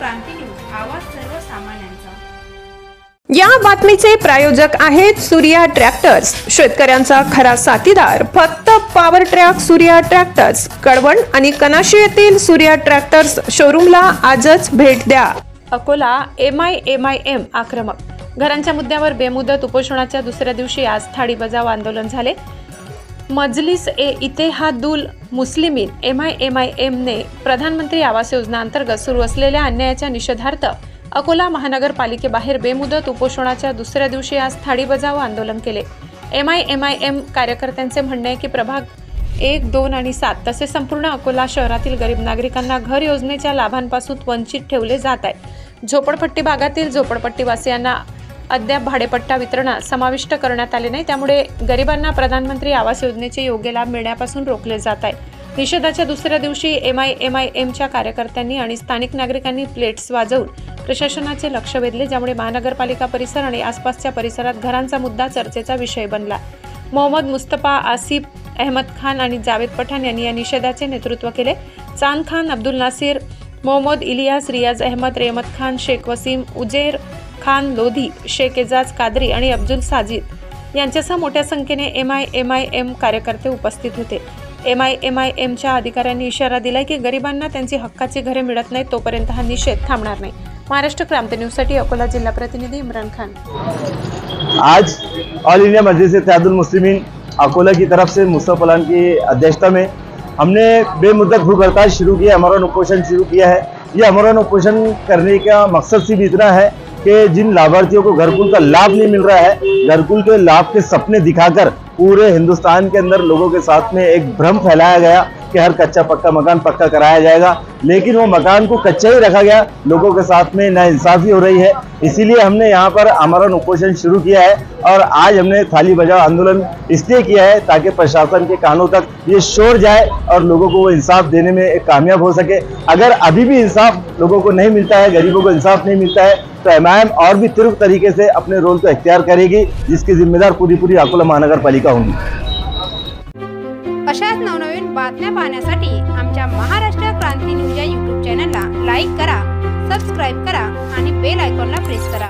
क्रांती news, आवाज सर्वसामान्यांचा। या बातमीचे प्रायोजक आहेत सूर्या ट्रॅक्टर्स, शेतकऱ्यांचा खरा साथीदार फक्त power track Surya tractors, Kalwan आणि कनाशी येथील सूर्या ट्रॅक्टर्स शोरूमला आजच भेट द्या। अकोला MIM आक्रमक, घरांच्या मुद्द्यावर बेमुदत उपोषणाच्या दुसऱ्या दिवशी आज थाळी बजाव आंदोलन झाले। मजलिस इत्तेहादुल मुस्लिमीन MIM ने प्रधानमंत्री आवास योजना अंतर्गत सुरू असलेल्या अन्यायाच्या निषेधार्थ अकोला महानगरपालिकेबाहेर बेमुदत उपोषणाच्या दुसऱ्या दिवशी आज थाळी बजाव आंदोलन केले। MIM कार्यकर्त्यांचे म्हणणे आहे की प्रभाग 1, 2 आणि 7 तसेच संपूर्ण अकोला शहरातील गरीब नागरिकांना घर योजनेच्या लाभांपासून वंचित ठेवले जात आहे। झोपडपट्टी भागातील झोपडपट्टीवासियांना अद्याप भाडेपट्टा वितरणात समाविष्ट करण्यात आले नाही, त्यामुळे गरिबांना प्रधानमंत्री आवास योजनेचे योग्य लाभ मिळण्यापासून रोखले जात आहे। निषेधाच्या दुसऱ्या दिवशी MIMच्या कार्यकर्त्यांनी आणि स्थानिक नागरिकांनी प्लेट्स वाजवून प्रशासनाचे लक्ष वेधले, ज्यामुळे महानगरपालिका परिसर आणि आसपासच्या परिसरात घरांचा मुद्दा चर्चेचा विषय बनला। मोहम्मद मुस्तफा, आसिफ अहमद खान आणि जावेद पठाण यांनी या निषेधाचे नेतृत्व केले। चांद खान, अब्दुल नासिर, मोहम्मद इलियास, रियाज अहमद, रेहमत खान, शेख वसीम, उजेर खान लोधी, शेख एजाज कादरी आणि अब्दुल साजिद यांच्यासह मोठ्या संख्येने MIM कार्यकर्ते उपस्थित होते। MIMच्या अधिकाऱ्यांनी इशारा दिला की गरिबांना त्यांची हक्काची घरे मिळत नाहीत तोपर्यंत हा निषेध थांबणार नाही। महाराष्ट्र क्रांती न्यूजसाठी अकोला जिल्हा प्रतिनिधी इमरान खान। आज ऑल इंडिया मजलिस इत्तेहादुल मुस्लिमीन अकोला की तरफ से मुस्तफा पलान की अध्यक्षता में हमने बेमुद्दत भूख हड़ताल शुरू किया, अमरन उपोषण शुरू किया है। ये अमरन उपोषण करने का मकसद सिर्फ इतना है कि जिन लाभार्थियों को घरकुल का लाभ नहीं मिल रहा है, घरकुल के लाभ के सपने दिखाकर पूरे हिंदुस्तान के अंदर लोगों के साथ में एक भ्रम फैलाया गया कि हर कच्चा पक्का मकान पक्का कराया जाएगा, लेकिन वो मकान को कच्चा ही रखा गया। लोगों के साथ में नाइंसाफी हो रही है, इसीलिए हमने यहाँ पर आमरण उपोषण शुरू किया है। और आज हमने थाली बजाओ आंदोलन इसलिए किया है ताकि प्रशासन के कानों तक ये शोर जाए और लोगों को वो इंसाफ देने में कामयाब हो सके। अगर अभी भी इंसाफ लोगों को नहीं मिलता है, गरीबों को इंसाफ नहीं मिलता है, तो MIM और भी तीव्र तरीके से अपने रोल को इख्तियार करेगी, जिसकी जिम्मेदार पूरी अकोला महानगरपालिका होगी। अशाच नवनवीन बातम्या पाहण्यासाठी आमच्या महाराष्ट्र क्रांती न्यूज या YouTube चॅनलला लाईक करा, सबस्क्राइब करा आणि बेल आयकॉनला प्रेस करा।